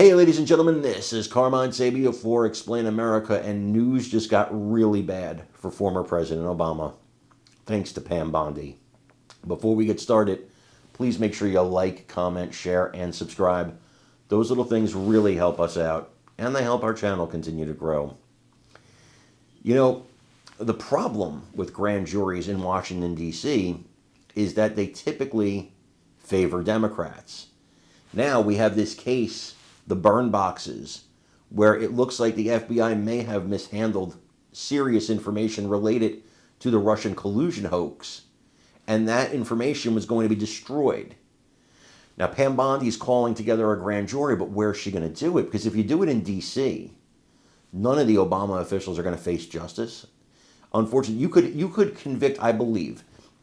Hey, ladies and gentlemen, this is Carmine Sabia for Explain America, and news just got really bad for former President Obama, thanks to Pam Bondi. Before we get started, please make sure you like, comment, share, and subscribe. Those little things really help us out, and they help our channel continue to grow. You know, the problem with grand juries in Washington, D.C. is that they typically favor Democrats. Now we have this case, the burn boxes, where it looks like the FBI may have mishandled serious information related to the Russian collusion hoax, and that information was going to be destroyed. Now, Pam Bondi is calling together a grand jury, but where's she going to do it? Because if you do it in D.C., none of the Obama officials are going to face justice. Unfortunately, you could convict, I believe,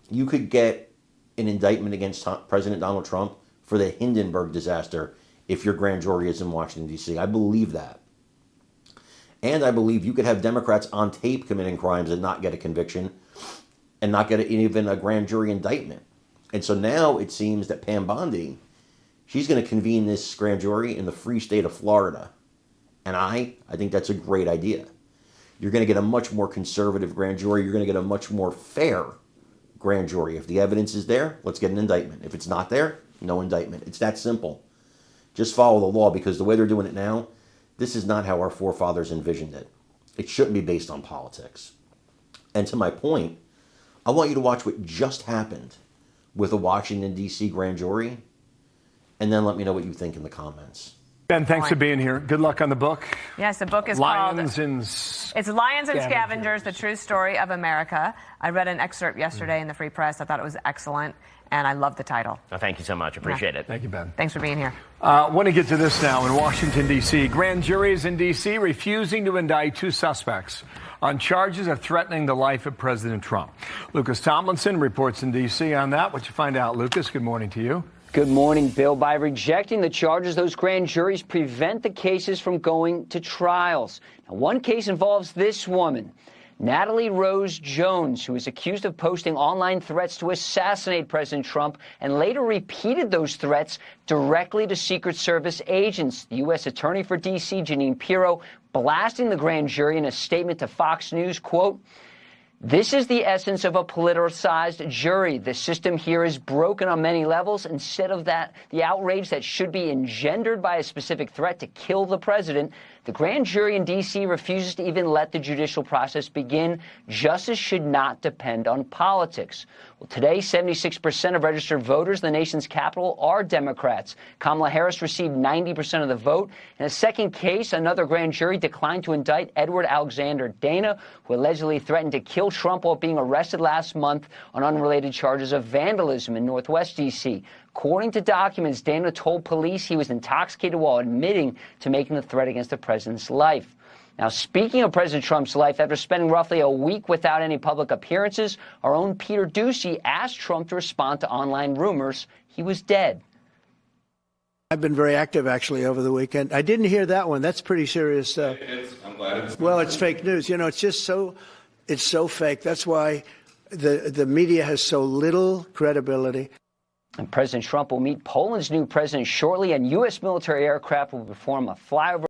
you could get an indictment against President Donald Trump for the Hindenburg disaster if your grand jury is in Washington, D.C. I believe that. And I believe you could have Democrats on tape committing crimes and not get a conviction and not get even a grand jury indictment. And so now it seems that Pam Bondi, she's going to convene this grand jury in the free state of Florida. And I think that's a great idea. You're going to get a much more conservative grand jury. You're going to get a much more fair grand jury. If the evidence is there, let's get an indictment. If it's not there, no indictment. It's that simple. Just follow the law, because the way they're doing it now, this is not how our forefathers envisioned it. It shouldn't be based on politics. And to my point, I want you to watch what just happened with a Washington, D.C. grand jury, and then let me know what you think in the comments. Ben, thanks for being here. Good luck on the book. Yes, the book is called It's Lions and Scavengers, The True Story of America. I read an excerpt yesterday in the Free Press. I thought it was excellent, and I love the title. Oh, thank you so much. Appreciate it. Thank you, Ben. Thanks for being here. I want to get to this now. In Washington, D.C., grand juries in D.C. refusing to indict two suspects on charges of threatening the life of President Trump. Lucas Tomlinson reports in D.C. on that. What you find out, Lucas? Good morning to you. Good morning, Bill. By rejecting the charges, those grand juries prevent the cases from going to trials. Now, one case involves this woman, Natalie Rose Jones, who is accused of posting online threats to assassinate President Trump and later repeated those threats directly to Secret Service agents. The U.S. Attorney for D.C., Jeanine Pirro, blasting the grand jury in a statement to Fox News, quote, "This is the essence of a politicized jury. The system here is broken on many levels. Instead of that, the outrage that should be engendered by a specific threat to kill the president, the grand jury in D.C. refuses to even let the judicial process begin. Justice should not depend on politics." Well, today, 76% of registered voters in the nation's capital are Democrats. Kamala Harris received 90% of the vote. In a second case, another grand jury declined to indict Edward Alexander Dana, who allegedly threatened to kill Trump while being arrested last month on unrelated charges of vandalism in Northwest D.C. According to documents, Dana told police he was intoxicated while admitting to making the threat against the president's life. Now, speaking of President Trump's life, after spending roughly a week without any public appearances, our own Peter Doocy asked Trump to respond to online rumors he was dead. I've been very active, actually, over the weekend. I didn't hear that one. That's pretty serious stuff. I'm glad it's... Well, it's fake news. You know, it's just it's so fake. That's why the media has so little credibility. And President Trump will meet Poland's new president shortly, and U.S. military aircraft will perform a flyover